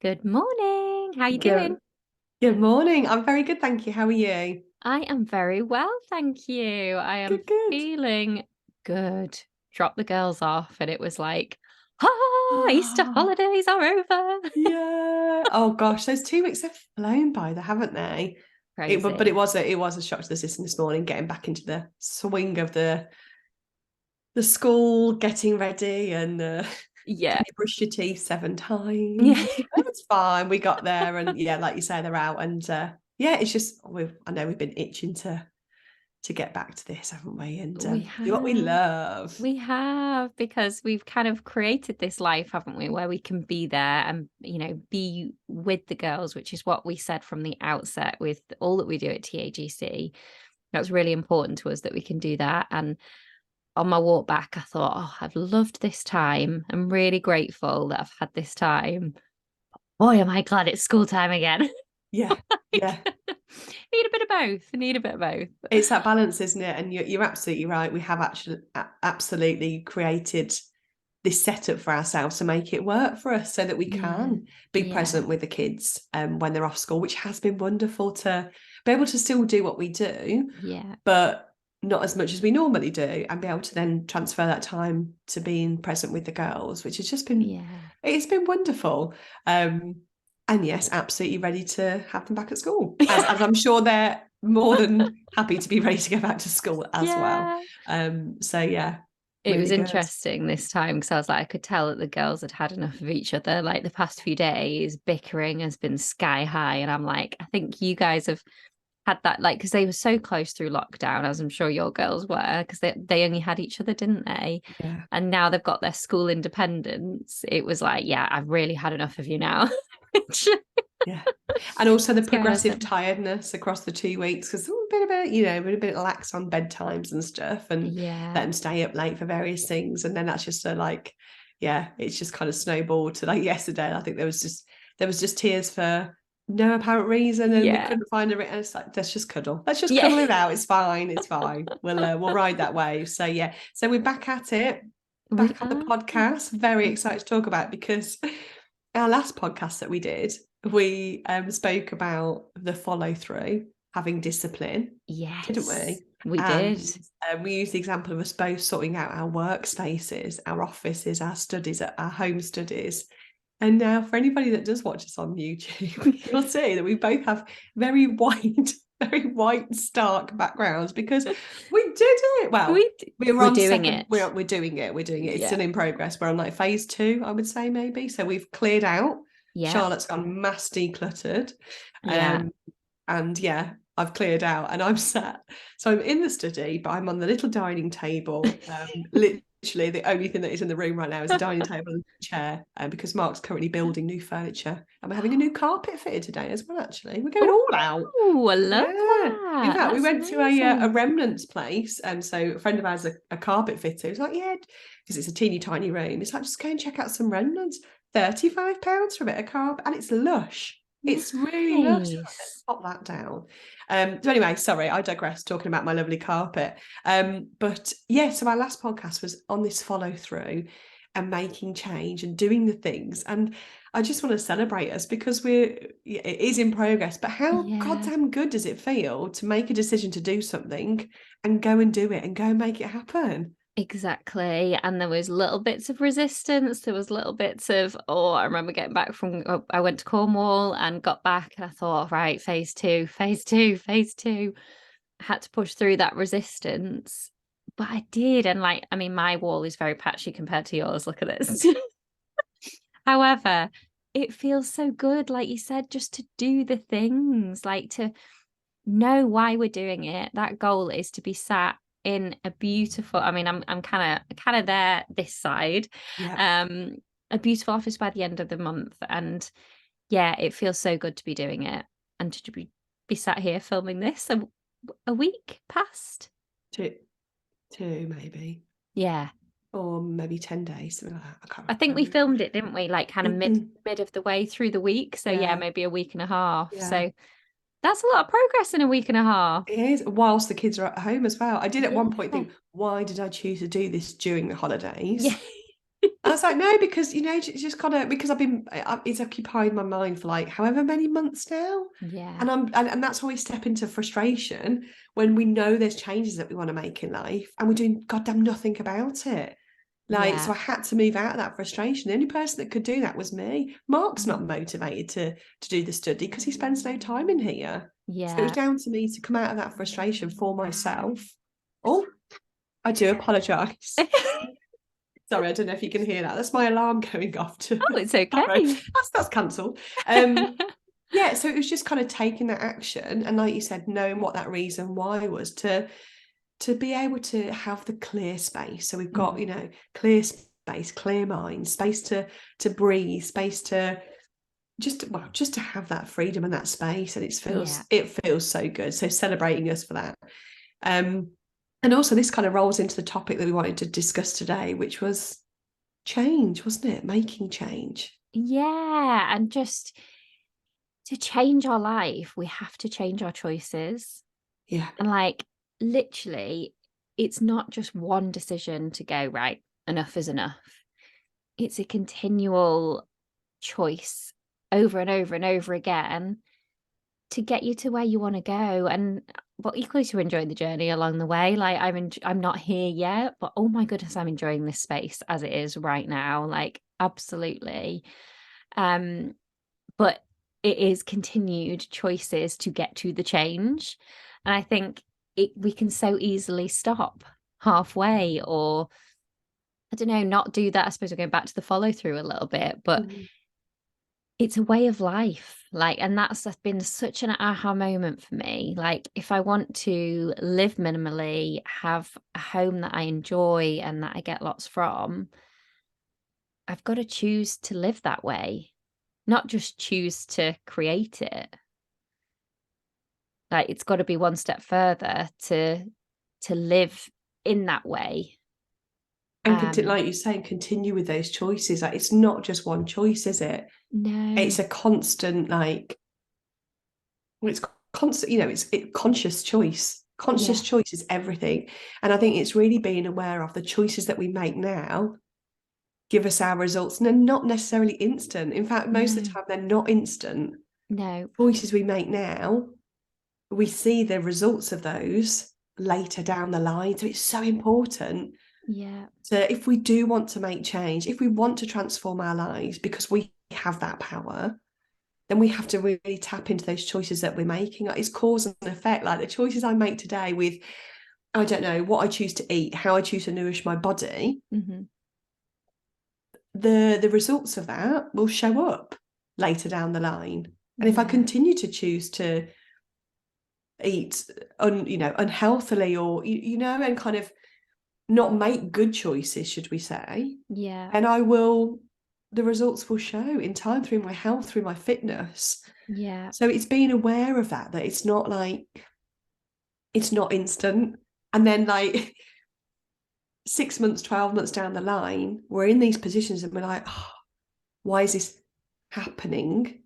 Good morning. How you doing? Good, good morning. I'm very good, thank you. How are you? I am very well, thank you. I am Good, good. feeling good. Dropped the girls off and it was like, ah, Easter Oh, holidays are over. yeah. Oh gosh, those 2 weeks have flown by, though, haven't they? But it Crazy. was a shock to the system this morning, getting back into the swing of the school, getting ready, and Yeah. can you brush your teeth 7 times? Yeah. It's fine. We got there, and yeah, like you say, they're out, and yeah, it's just I know we've been itching to get back to this, haven't we? And We do what we have. love. We have because we've kind of created this life, haven't we, where we can be there and, be with the girls, which is what we said from the outset with all that we do at TAGC. That's really important to us that we can do that. And on my walk back, I thought, oh, I've loved this time. I'm really grateful that I've had this time. Boy, am I glad it's school time again. Yeah, Like, yeah. need a bit of both. Need a bit of both. It's that balance, isn't it? And you're absolutely right. We have actually absolutely created this setup for ourselves to make it work for us so that we Yeah. can be Yeah. present with the kids when they're off school, which has been wonderful to be able to still do what we do, Yeah. but not as much as we normally do, and be able to then transfer that time to being present with the girls, which has just been Yeah. it's been wonderful. Um, and yes, absolutely ready to have them back at school, as I'm sure they're more than happy to be ready to go back to school as well. Yeah. So yeah, It was really good. interesting this time because I was like, I could tell that the girls had had enough of each other. Like the past few days, bickering has been sky high. And I'm like, I think you guys have had that, like, because they were so close through lockdown, as I'm sure your girls were, because they only had each other, didn't they? Yeah. And now they've got their school independence. It was like, yeah, I've really had enough of you now. Which Yeah. And also the scared of progressive them. tiredness across the 2 weeks, because we've been a bit, we're a bit lax on bedtimes and stuff, and let Yeah. them stay up late for various things. And then that's just yeah, it's just kind of snowballed to like yesterday. I think there was just tears for no apparent reason, and we Yeah. couldn't find a it's like, let's just cuddle. Let's just Yeah. cuddle it out. It's fine. It's fine. We'll ride that wave. So yeah. So we're back at it, We back on the are. podcast. Very excited to talk about it, because our last podcast that we did, we spoke about the follow through, having discipline, didn't Yes, we? we did. And we used the example of us both sorting out our workspaces, our offices, our studies, our home studies. And now, for anybody that does watch us on YouTube, you'll see that we both have very white, very white, stark backgrounds, because we did it. Well, we're We're on doing second. it. We're doing it. We're doing it. It's Yeah. still in progress. We're on like phase 2, I would say, maybe. So we've cleared out. Yeah. Charlotte's gone mass decluttered. Yeah. Um, and yeah, I've cleared out, and I'm sat. So I'm in the study, but I'm on the little dining table. Literally, the only thing that is in the room right now is a dining table and a chair, because Mark's currently building new furniture, and we're having a new carpet fitted today as well. Actually, we're going all out. Oh, I love Yeah. In that. fact, we That's went to a amazing. remnants place, and so a friend of ours, a carpet fitter, was like, "Yeah," because it's a teeny tiny room. It's like, just go and check out some remnants. £35 for a bit of carpet, and it's lush. It's really lush. Let's Nice. pop that down. So anyway, sorry, I digress talking about my lovely carpet. But yeah, so our last podcast was on this follow through and making change and doing the things. And I just want to celebrate us, because it is in progress. But how Yeah, goddamn good does it feel to make a decision to do something and go and do it and go and make it happen? exactly. And there was little bits of resistance. There was little bits of, oh, I remember getting back from, I went to Cornwall and got back and I thought, right, phase two, phase two, phase two. I had to push through that resistance. But I did. And like, I mean, my wall is very patchy compared to yours. Look at this. However, it feels so good, like you said, just to do the things, like to know why we're doing it. That goal is to be sat in a beautiful, I mean, I'm kind of there this side. Yeah. Um, a beautiful office by the end of the month. And yeah, it feels so good to be doing it and to be sat here filming this a week past. Two, two maybe, Yeah. or maybe 10 days, something like that. I can't I think we remember. filmed it, didn't we? Like kind of mid of the way through the week. So yeah, Yeah, maybe a week and a half. yeah. So that's a lot of progress in a week and a half. It is, whilst the kids are at home as well. I did at one point Yeah. think, why did I choose to do this during the Yeah. holidays? I was like, no, because it's just kind of because it's occupied my mind for like however many months now, Yeah. and that's why we step into frustration when we know there's changes that we want to make in life, and we're doing goddamn nothing about it. Like, so Yeah. I had to move out of that frustration. The only person that could do that was me. Mark's not Mhm. motivated to do the study because he spends no time in here. So it was Yeah. down to me to come out of that frustration for myself. Oh, I do apologise. Sorry, I don't know if you can hear that. That's my alarm going off to Oh, it's sorry, okay. that's cancelled. Yeah, so it was just kind of taking that action and like you said, knowing what that reason why was to be able to have the clear space. So we've got, Mhm. clear space, clear mind, space to breathe, space to just to have that freedom and that space. And Yeah. it feels so good. So celebrating us for that. Um, and also this kind of rolls into the topic that we wanted to discuss today, which was change, wasn't it? Making change. Yeah. And just to change our life, we have to change our choices. Yeah. And like literally, it's not just one decision to go, right, enough is enough. It's a continual choice over and over and over again to get you to where you want to go. And but equally to enjoy the journey along the way. Like I'm not here yet, but oh my goodness, I'm enjoying this space as it is right now. Like absolutely. Um, but it is continued choices to get to the change. And I think we can so easily stop halfway or I don't know, not do that. I suppose we're going back to the follow through a little bit, but Mm. it's a way of life. Like, and that's been such an aha moment for me. Like, if I want to live minimally, have a home that I enjoy and that I get lots from, I've got to choose to live that way, not just choose to create it. Like it's got to be one step further to live in that way. And Um, like you say, continue with those choices. Like it's not just one choice, is it? no, It's a constant, like, well, it's constant, it's conscious choice. Conscious yeah, choice is everything. And I think it's really being aware of the choices that we make now give us our results. And they're not necessarily instant. In fact, most of the no, time they're not instant. no, Choices we make now, we see the results of those later down the line. So it's so important. yeah, So if we do want to make change, if we want to transform our lives because we have that power, then we have to really tap into those choices that we're making. Like it's cause and effect. Like the choices I make today with, I don't know, what I choose to eat, how I choose to nourish my body, hmm, the results of that will show up later down the line. And if I yeah, continue to choose to eat unhealthily or and kind of not make good choices, should we say, yeah, and the results will show in time through my health, through my fitness. yeah, So it's being aware of that it's not like, it's not instant. And then like 6 months, 12 months down the line, we're in these positions and we're like, oh, why is this happening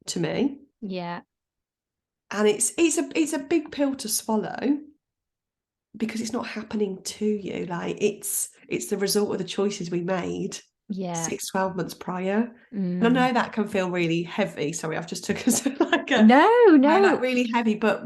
to me? yeah, And it's a big pill to swallow because it's not happening to you. Like it's the result of the choices we made yeah. 6, 12 months prior. And I Mm. know that can feel really heavy. Sorry, I've just took us like No, like no. really heavy, but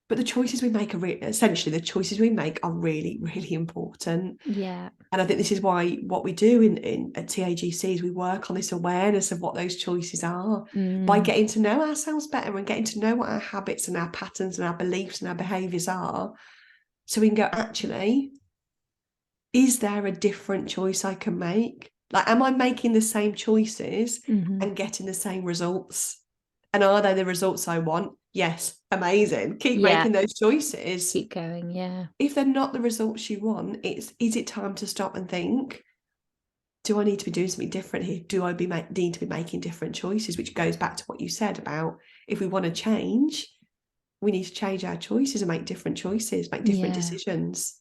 the choices we make are essentially the choices we make are really, really important. Yeah. And I think this is why what we do in at TAGC is we work on this awareness of what those choices are by Mm. getting to know ourselves better and getting to know what our habits and our patterns and our beliefs and our behaviours are. So we can go, actually, is there a different choice I can make? Like, am I making the same choices Hmm. and getting the same results? And are they the results I want? Yes, amazing. Keep Yeah. making those choices. Keep going. Yeah. If they're not the results you want, is it time to stop and think, do I need to be doing something different here? Do I need to be making different choices? Which goes back to what you said about if we want to change, we need to change our choices and make different choices, make different Yeah. decisions.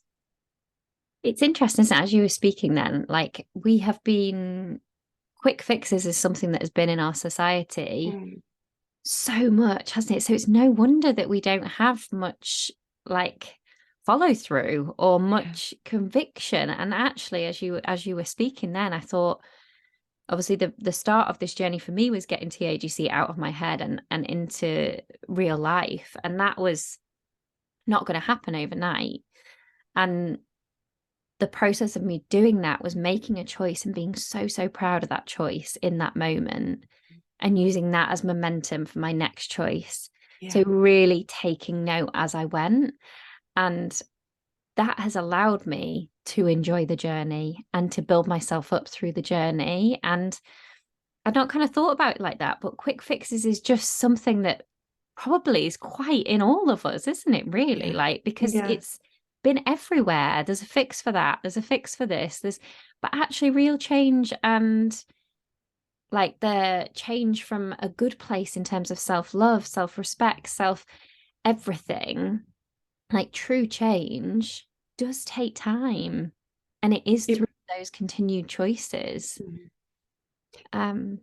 It's interesting, isn't it, as you were speaking then, like we have been quick fixes is something that has been in our society Mm. so much, hasn't it? So it's no wonder that we don't have much like follow through or Yeah. much conviction. And actually, as you were speaking then, I thought, obviously the start of this journey for me was getting TAGC out of my head and into real life. And that was not going to happen overnight. And the process of me doing that was making a choice and being so, so proud of that choice in that moment and using that as momentum for my next choice. So Yeah. really taking note as I went. And that has allowed me to enjoy the journey and to build myself up through the journey. And I'd not kind of thought about it like that, but quick fixes is just something that probably is quite in all of us, isn't it? Really, Yeah. like, because Yeah. it's been everywhere. There's a fix for that. There's a fix for this. But actually, real change and like the change from a good place in terms of self love, self respect, self everything, like true change does take time. And it is through It, those continued choices. mm, Um,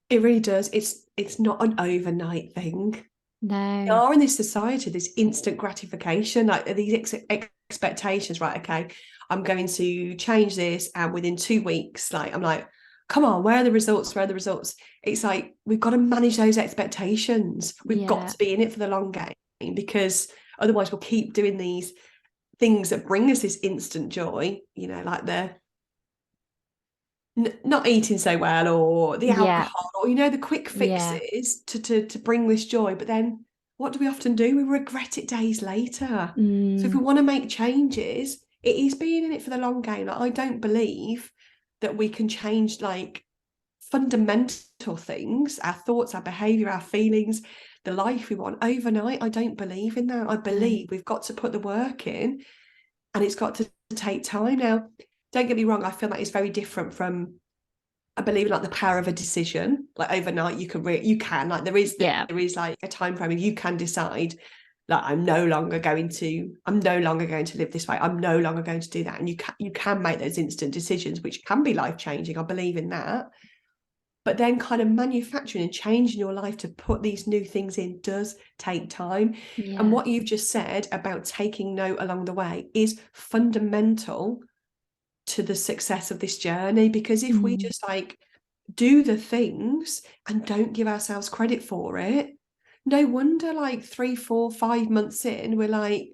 it really does. It's not an overnight thing. We no, are in this society, this instant gratification, like these expectations, right? Okay, I'm going to change this, and within 2 weeks, like I'm like, come on, where are the results? Where are the results? It's like we've got to manage those expectations. We've got yeah, to be in it for the long game because otherwise we'll keep doing these things that bring us this instant joy, like the not eating so well or the yeah, alcohol or the quick yeah. fixes to bring this joy, but then what do we often do? We regret it days later. So if we Mm, want to make changes, it is being in it for the long game. Like, I don't believe that we can change like fundamental things, our thoughts, our behavior, our feelings, the life we want overnight. I don't believe in that. I no, believe we've got to put the work in, and it's got to take time. Now, don't get me wrong, I feel like it's very different from, I believe in like the power of a decision. Like overnight, you can like yeah, there is like a time frame, and you can decide that I'm no longer going to live this way. I'm no longer going to do that, and you can make those instant decisions, which can be life changing. I believe in that. But then, kind of manufacturing and changing your life to put these new things in does take time. And yeah, what you've just said about taking note along the way is fundamental to the success of this journey, because if we mm, just like do the things and don't give ourselves credit for it, no wonder like 3, 4, 5 months in, we're like,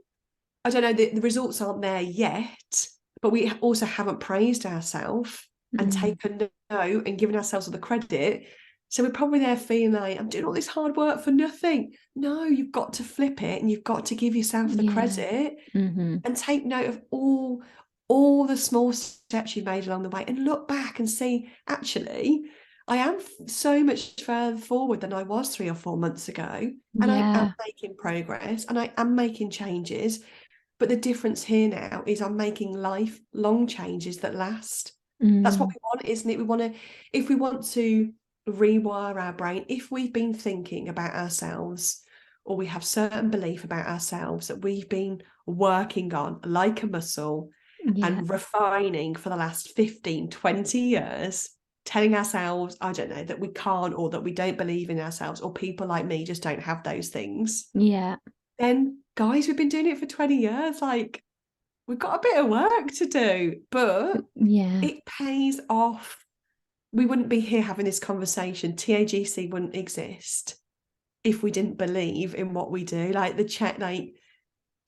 I don't know, the results aren't there yet, but we also haven't praised ourselves and mm, taken note and given ourselves all the credit. So we're probably there feeling like, I'm doing all this hard work for nothing. No, you've got to flip it and you've got to give yourself the yeah, credit mm-hmm, and take note of all the small steps you've made along the way, and look back and see, actually, I am so much further forward than I was 3 or 4 months ago, and I am yeah, making progress and I am making changes. But the difference here now is I'm making lifelong changes that last. That's what mm, we want, isn't it? If we want to rewire our brain, if we've been thinking about ourselves, or we have certain belief about ourselves that we've been working on like a muscle yeah, and refining for the last 15, 20 years, telling ourselves, I don't know, that we can't, or that we don't believe in ourselves, or people like me just don't have those things, yeah, then guys, we've been doing it for 20 years. Like, we've got a bit of work to do, but yeah, it pays off. We wouldn't be here having this conversation. TAGC wouldn't exist if we didn't believe in what we do. Like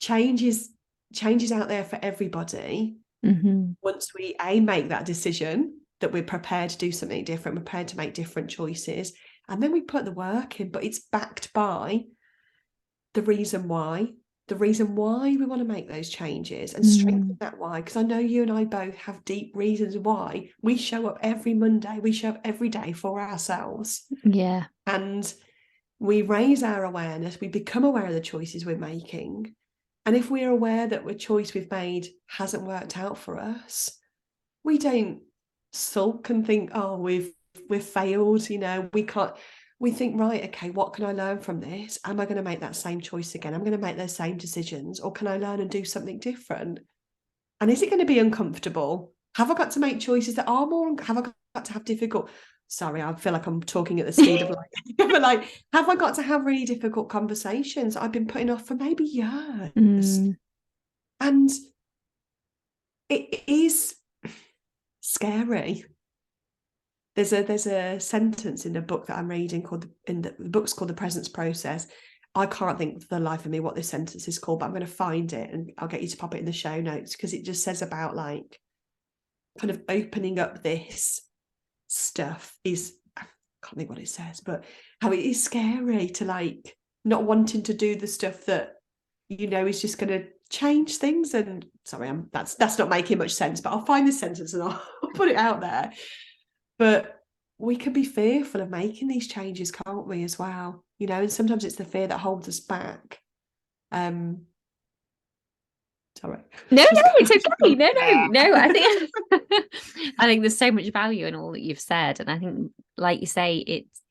changes changes out there for everybody. mm-hmm, Once we make that decision that we're prepared to do something different, prepared to make different choices, and then we put the work in, but it's backed by the reason why, we want to make those changes and strengthen mm, that why. Because I know you and I both have deep reasons why we show up every Monday, we show up every day for ourselves. yeah, And we raise our awareness, we become aware of the choices we're making. And if we're aware that a choice we've made hasn't worked out for us, we don't sulk and think, oh, we've failed, we can't. We think, right, okay, what can I learn from this? Am I going to make that same choice again? I'm going to make those same decisions, or can I learn and do something different? And is it going to be uncomfortable? Have I got to make choices that are more? Have I got to have difficult? Sorry, I feel like I'm talking at the speed of light. But like, have I got to have really difficult conversations I've been putting off for maybe years? mm, And it is scary. There's a sentence in a book that I'm reading called the book's called The Presence Process. I can't think for the life of me what this sentence is called, but I'm going to find it and I'll get you to pop it in the show notes, because it just says about like kind of opening up this stuff is, I can't think what it says, but how it is scary to like not wanting to do the stuff that is just going to change things. And sorry, that's not making much sense, but I'll find this sentence and I'll put it out there. But we can be fearful of making these changes, can't we, as well? And sometimes it's the fear that holds us back. Sorry. No, it's okay. No. I think I think there's so much value in all that you've said. And I think, like you say, it's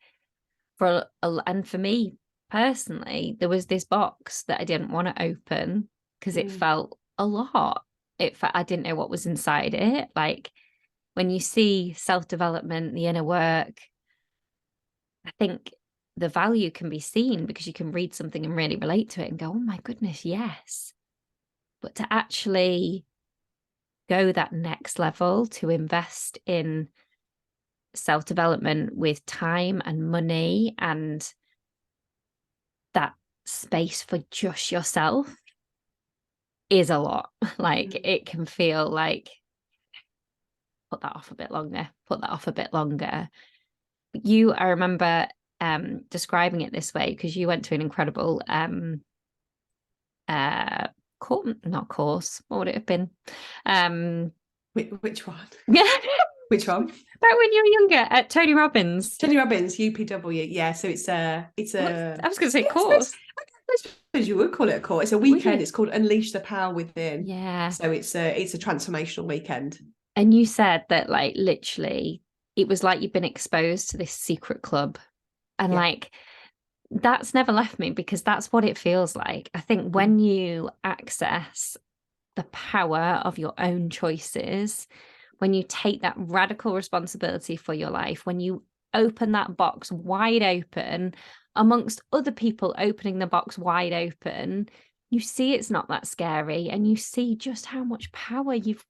and for me personally, there was this box that I didn't want to open because it felt a lot. I didn't know what was inside it. Like when you see self-development, the inner work, I think the value can be seen because you can read something and really relate to it and go, oh my goodness, yes. But to actually go that next level, to invest in self-development with time and money and that space for just yourself is a lot. Like it can feel like put that off a bit longer. I remember describing it this way because you went to an incredible not course, what would it have been? Which one? Yeah. Which one? Back when you were younger at Tony Robbins. UPW. Yeah, so it's a I was going to say course. I suppose you would call it a course. It's a weekend. It's called Unleash the Power Within. Yeah. So it's a transformational weekend. And you said that like literally it was like you've been exposed to this secret club. And like that's never left me because that's what it feels like. I think when you access the power of your own choices, when you take that radical responsibility for your life, when you open that box wide open amongst other people opening the box wide open, you see it's not that scary and you see just how much power you've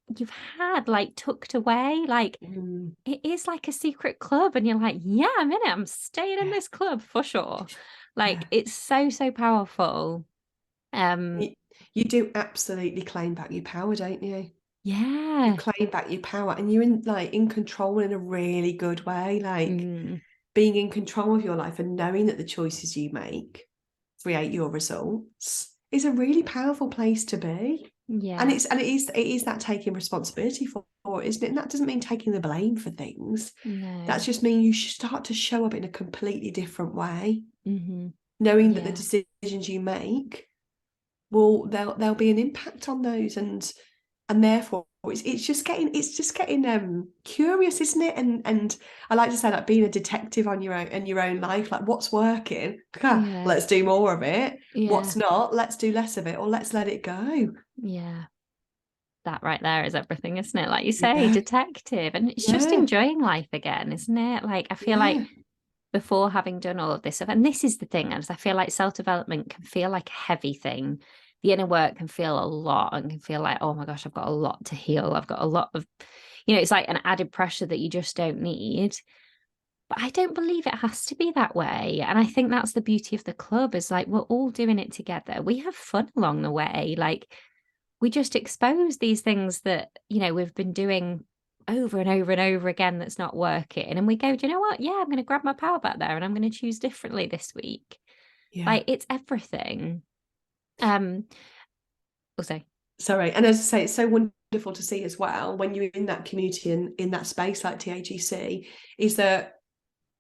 had like tucked away. Like it is like a secret club and you're like, yeah, I'm in it. I'm staying in this club for sure. Like it's so powerful. You do absolutely claim back your power, don't you? Yeah. You claim back your power and you're in control in a really good way. Like being in control of your life and knowing that the choices you make create your results is a really powerful place to be. Yeah. And it is that taking responsibility for it, isn't it? And that doesn't mean taking the blame for things. No. That's just mean you start to show up in a completely different way. Mm-hmm. Knowing that the decisions you make there'll be an impact on those, and therefore it's just getting curious, isn't it? And I like to say like being a detective on your own life, like what's working, let's do more of it. What's not, let's do less of it, or let's let it go. That right there is everything, isn't it? Like you say, detective, and it's just enjoying life again, isn't it? Like I feel like before having done all of this stuff, and this is the thing, as I feel like self-development can feel like a heavy thing. The inner work can feel a lot and can feel like, oh my gosh, I've got a lot to heal. I've got a lot of, it's like an added pressure that you just don't need. But I don't believe it has to be that way. And I think that's the beauty of the club is like, we're all doing it together. We have fun along the way. Like we just expose these things that, we've been doing over and over and over again that's not working. And we go, do you know what? Yeah, I'm going to grab my power back there and I'm going to choose differently this week. Like it's everything. Sorry. And as I say, it's so wonderful to see as well when you're in that community and in that space like TAGC, is that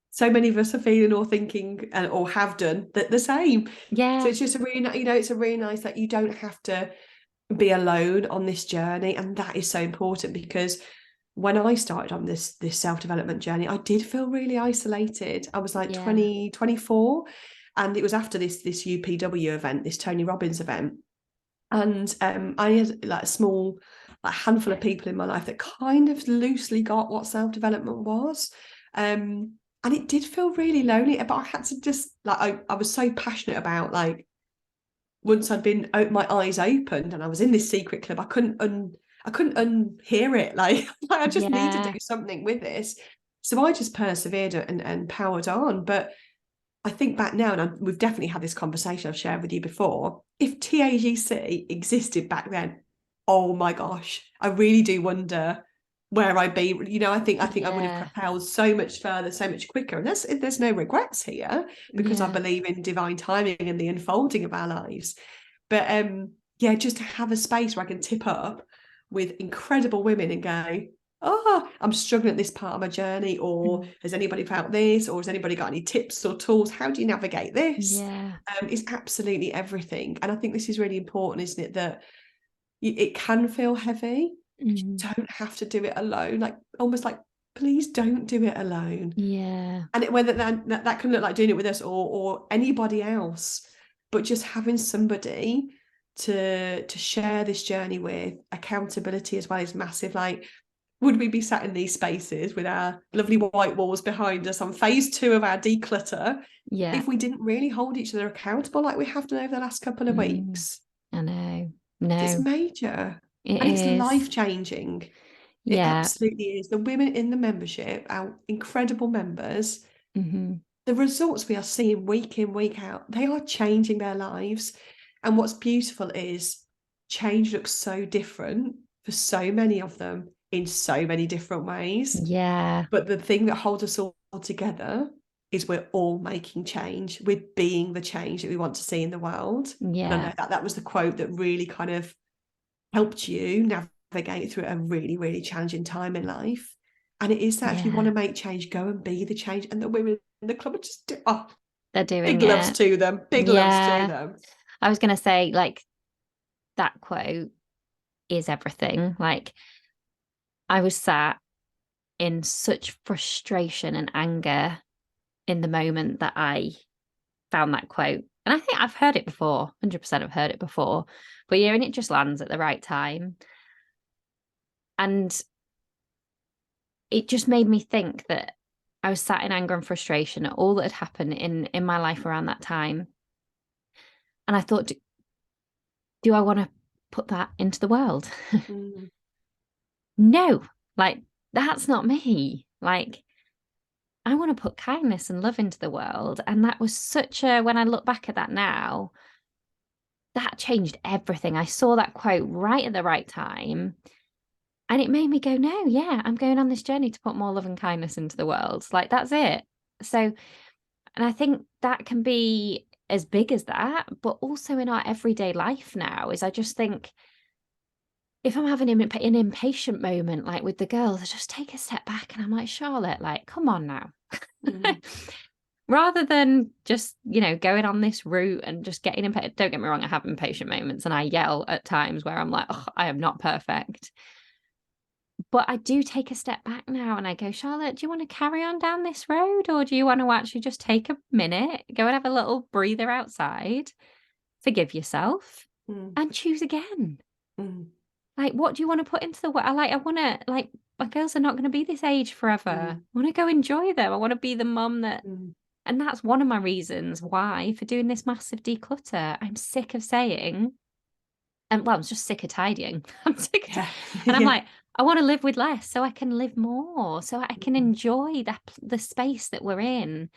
so many of us are feeling or thinking or have done the same. So it's just a really, it's a really nice that you don't have to be alone on this journey. And that is so important, because when I started on this self-development journey, I did feel really isolated. I was like 24, and it was after this UPW event, this Tony Robbins event. And I had like a small handful of people in my life that kind of loosely got what self-development was. And it did feel really lonely, but I had to just I was so passionate about like once I'd been my eyes opened and I was in this secret club, I couldn't unhear it. Like, I just need to do Yeah. something with this. So I just persevered and powered on. But I think back now, and we've definitely had this conversation I've shared with you before. If TAGC existed back then, oh my gosh, I really do wonder where I'd be. You know, I think I would have Yeah. propelled so much further, so much quicker. And there's no regrets here, because I Yeah. believe in divine timing and the unfolding of our lives. But yeah, just to have a space where I can tip up with incredible women and go, oh, I'm struggling at this part of my journey, or Mm. has anybody felt this, or has anybody got any tips or tools? How do you navigate this? Yeah. It's absolutely everything. And I think this is really important, isn't it? That it can feel heavy. You Mm. don't have to do it alone. Like, almost like, please don't do it alone. Yeah. And whether that can look like doing it with us or anybody else, but just having somebody to share this journey with. Accountability as well is massive. Like, would we be sat in these spaces with our lovely white walls behind us on phase 2 of our declutter Yeah. if we didn't really hold each other accountable like we have done over the last couple of Mm. weeks? I know. It's No, major, it and it's is. life changing. It Yeah. absolutely is. The women in the membership, our incredible members, Hmm. the results we are seeing week in, week out, they are changing their lives. And what's beautiful is change looks so different for so many of them in so many different ways. Yeah. But the thing that holds us all together is we're all making change. We're being the change that we want to see in the world. And I Yeah. know that was the quote that really kind of helped you navigate through a really, really challenging time in life. And it is that if you want Yeah. to make change, go and be the change. And the women in the club are just, oh, They're doing big loves it. to them, big loves to Yeah. them. I was gonna say, like, that quote is everything. Like, I was sat in such frustration and anger in the moment that I found that quote. And I think I've heard it before, 100% I've heard it before. But yeah, and it just lands at the right time. And it just made me think that I was sat in anger and frustration at all that had happened in my life around that time. And I thought, do I want to put that into the world? Mm, No, like, that's not me. Like, I want to put kindness and love into the world. And that was such a, when I look back at that now, that changed everything. I saw that quote right at the right time. And it made me go, no, yeah, I'm going on this journey to put more love and kindness into the world. Like, that's it. So, and I think that can be as big as that, but also in our everyday life now, is I just think, if I'm having an impatient moment, like with the girls, I just take a step back and I'm like, Charlotte, like, come on now. mm, Rather than just, going on this route and just getting impatient. Don't get me wrong, I have impatient moments and I yell at times where I'm like, oh, I am not perfect. But I do take a step back now and I go, Charlotte, do you want to carry on down this road, or do you want to actually just take a minute, go and have a little breather outside, forgive yourself, mm, and choose again? mm, Like, what do you want to put into the world? I want to, like, my girls are not going to be this age forever. mm, I want to go enjoy them. I want to be the mum that, mm. and that's one of my reasons why for doing this massive declutter. I'm sick of saying, and well, I'm just sick of tidying. I'm sick of, Yeah, and I'm yeah. like, I want to live with less so I can live more, so I can Mm, enjoy the space that we're in.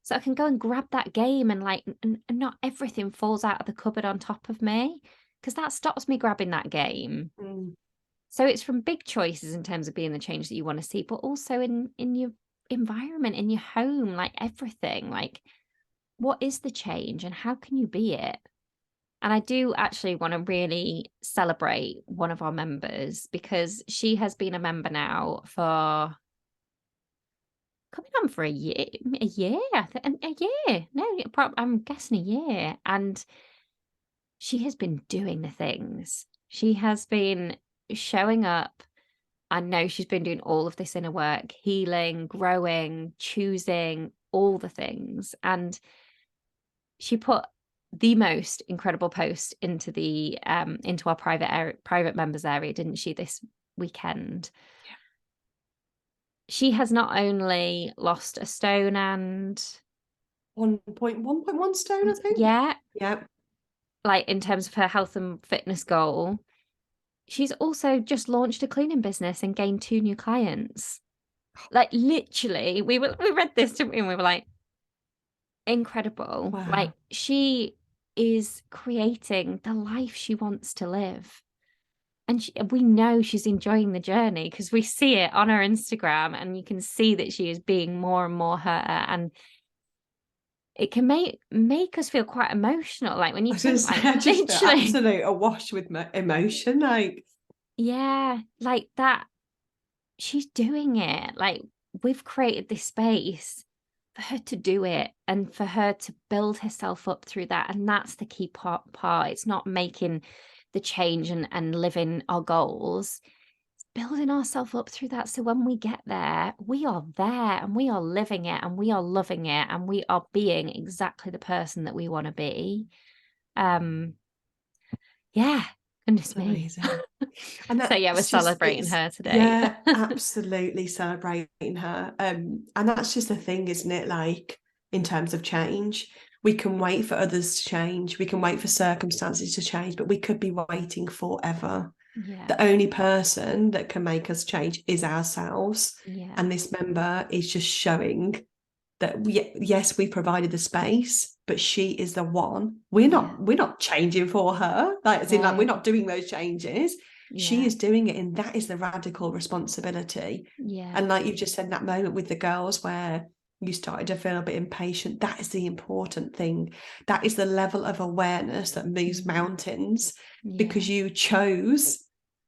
So I can go and grab that game and like, and not everything falls out of the cupboard on top of me, because that stops me grabbing that game. mm, So it's from big choices in terms of being the change that you want to see, but also in your environment, in your home, like everything. Like, what is the change and how can you be it? And I do actually want to really celebrate one of our members, because she has been a member now for coming on for a year, a year. No, I'm guessing a year. And she has been doing the things. She has been showing up. I know she's been doing all of this inner work, healing, growing, choosing, all the things. And she put the most incredible post into our private members area, didn't she, this weekend? She has not only lost a stone and 1.1 stone, I think. yeah, Yeah. like in terms of her health and fitness goal, she's also just launched a cleaning business and gained 2 new clients. Like literally, we read this, didn't we? And we were like, incredible. Like Wow. she is creating the life she wants to live. And we know she's enjoying the journey because we see it on her Instagram and you can see that she is being more and more her. And it can make us feel quite emotional. Like when I you was going to think say, like I just feel literally, absolute awash with emotion. Like, yeah, like that she's doing it. Like we've created this space for her to do it and for her to build herself up through that. And that's the key part. It's not making the change and living our goals. It's building ourselves up through that. So when we get there, we are there and we are living it and we are loving it and we are being exactly the person that we want to be. Um, yeah, goodness me. amazing. And So yeah, we're that's just, celebrating it's, her today. yeah, absolutely celebrating her. And that's just the thing, isn't it? Like, in terms of change, we can wait for others to change, we can wait for circumstances to change, but we could be waiting forever. Yeah, The only person that can make us change is ourselves. yeah, And this member is just showing that yes, we provided the space, but she is the one. We're yeah. not changing for her. Like, as in, like, we're No, not doing those changes. She yeah, is doing it, and that is the radical responsibility. yeah, And like you've just said, that moment with the girls where you started to feel a bit impatient, that is the important thing. That is the level of awareness that moves mm, mountains, yeah, because you chose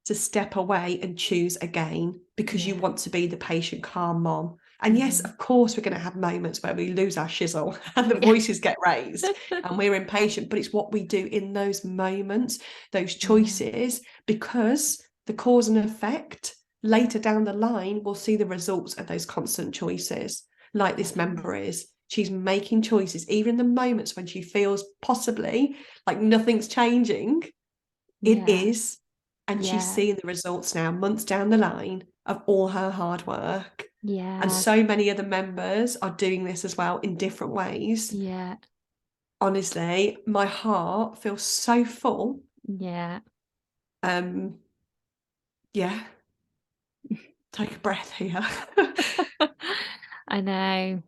to step away and choose again because you yeah, want to be the patient, calm mom. And yes, mhm, of course, we're going to have moments where we lose our shizzle and the yeah, voices get raised and we're impatient, but it's what we do in those moments, those yeah, choices, because the cause and effect later down the line, we'll see the results of those constant choices, like this definitely. member is. She's making choices, even in the moments when she feels possibly like nothing's changing. It Yeah, is. And she's yeah, seeing the results now, months down the line, of all her hard work. And yeah, so many other members are doing this as well in different ways. yeah, Honestly, my heart feels so full. yeah. Um, yeah, take a breath here. I know.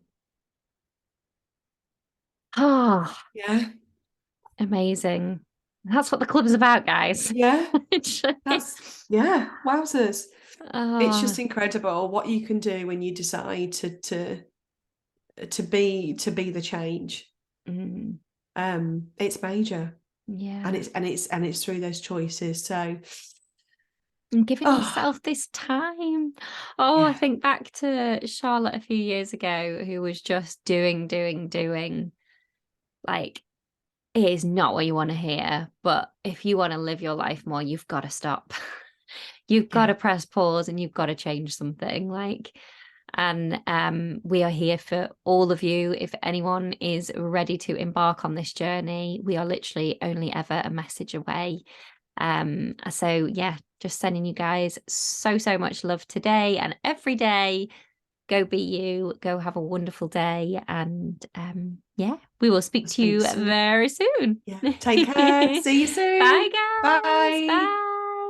Oh, Yeah, amazing. That's what the club's about, guys. yeah, Literally. yeah, wowzers. It's Oh, just incredible what you can do when you decide to be the change. mm, It's major, and yeah. it's through those choices. So, And giving oh, yourself this time. Oh, I yeah, think back to Charlotte a few years ago, who was just doing. Like, it is not what you want to hear, but if you want to live your life more, you've got to stop. You've got yeah, to press pause and you've got to change something. Like, and we are here for all of you. If anyone is ready to embark on this journey, we are literally only ever a message away. So yeah, just sending you guys so much love today and every day. Go be you, go have a wonderful day, and yeah, we will speak I'll to speak you soon. very soon. Yeah, take care. Bye See you soon. guys, Bye. bye.